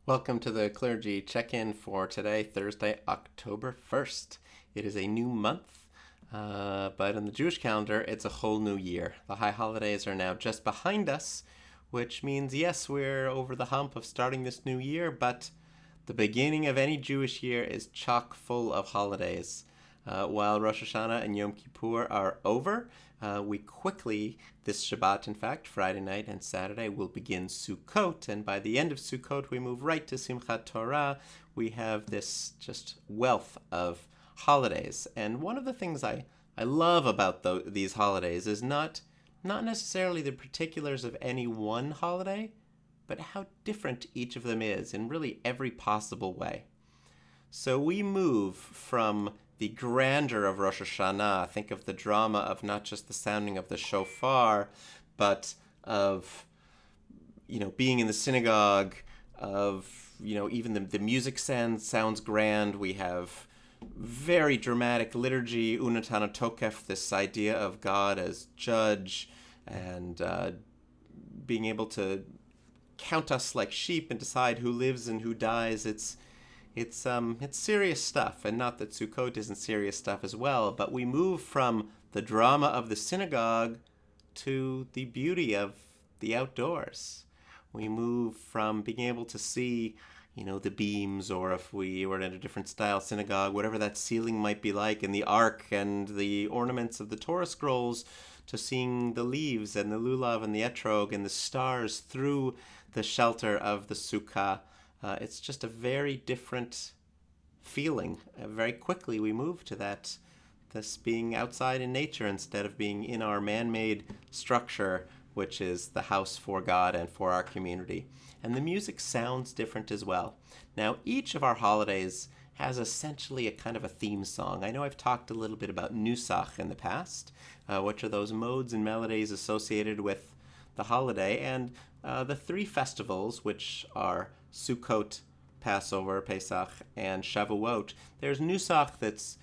Welcome to the Clergy check-in for today, Thursday, October 1st. It is a new month, but in the Jewish calendar, it's a whole new year. The high holidays are now just behind us, which means, yes, we're over the hump of starting this new year, but the beginning of any Jewish year is chock full of holidays. While Rosh Hashanah and Yom Kippur are over, we quickly, this Shabbat, in fact, Friday night and Saturday, will begin Sukkot, and by the end of Sukkot, we move right to Simchat Torah. We have this just wealth of holidays, and one of the things I love about these holidays is not necessarily the particulars of any one holiday, but how different each of them is in really every possible way. So we move from the grandeur of Rosh Hashanah, think of the drama of not just the sounding of the shofar, but of, being in the synagogue, of, even the music sounds grand. We have very dramatic liturgy, Unatana Tokef, this idea of God as judge, and being able to count us like sheep and decide who lives and who dies. It's serious stuff, and not that Sukkot isn't serious stuff as well, but we move from the drama of the synagogue to the beauty of the outdoors. We move from being able to see, the beams, or if we were in a different style synagogue, whatever that ceiling might be like, and the ark and the ornaments of the Torah scrolls, to seeing the leaves and the lulav and the etrog and the stars through the shelter of the sukkah. It's just a very different feeling. Very quickly we move to this being outside in nature instead of being in our man-made structure, which is the house for God and for our community. And the music sounds different as well. Now, each of our holidays has essentially a kind of a theme song. I know I've talked a little bit about Nusach in the past, which are those modes and melodies associated with the holiday, and the three festivals, which are Sukkot, Passover, Pesach, and Shavuot. There's Nusach that's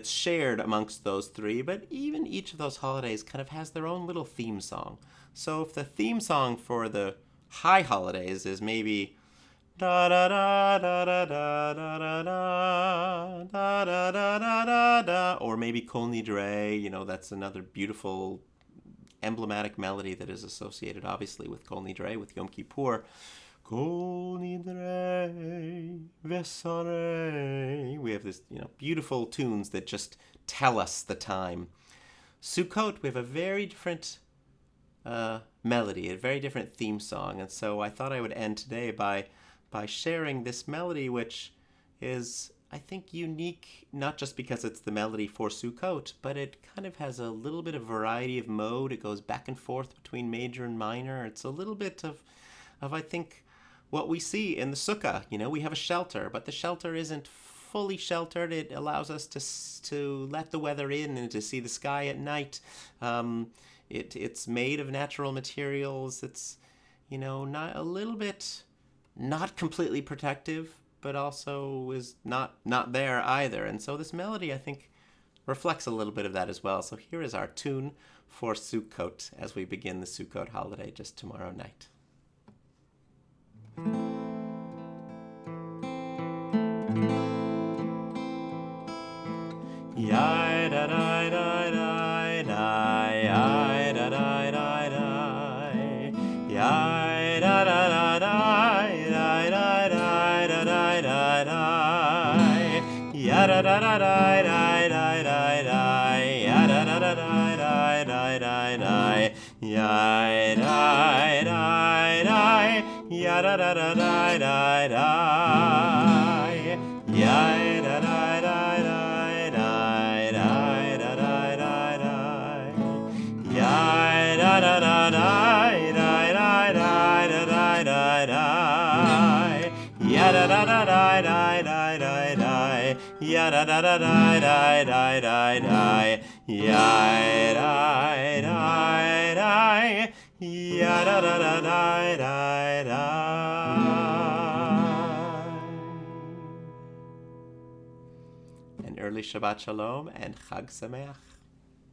shared amongst those three, but even each of those holidays kind of has their own little theme song. So if the theme song for the high holidays is maybe da da da da da da da da da da da da da da, or maybe Kol Nidrei, that's another beautiful emblematic melody that is associated obviously with Kol Nidrei, with Yom Kippur. Kol Nidrei Vesarei. We have this, beautiful tunes that just tell us the time. Sukkot, we have a very different melody, a very different theme song, and so I thought I would end today by sharing this melody, which is, I think, unique, not just because it's the melody for Sukkot, but it kind of has a little bit of variety of mode. It goes back and forth between major and minor. It's a little bit of I think, what we see in the sukkah. We have a shelter, but the shelter isn't fully sheltered. It allows us to let the weather in and to see the sky at night. It's made of natural materials. It's, not a little bit, not completely protective, but also is not there either. And so this melody, I think, reflects a little bit of that as well. So here is our tune for Sukkot as we begin the Sukkot holiday just tomorrow night. Yai da da da da da, yai da da da da, yai da da da da, da da da da da da, ya da da da da da da da, ya da da da da da da da, yai da da da, ya da da da da da da, yai da da da da. Ya da da da da da da da da, ya da da da da da da da da, ya da da da, ya da da da da da da. An early Shabbat Shalom and Chag Sameach.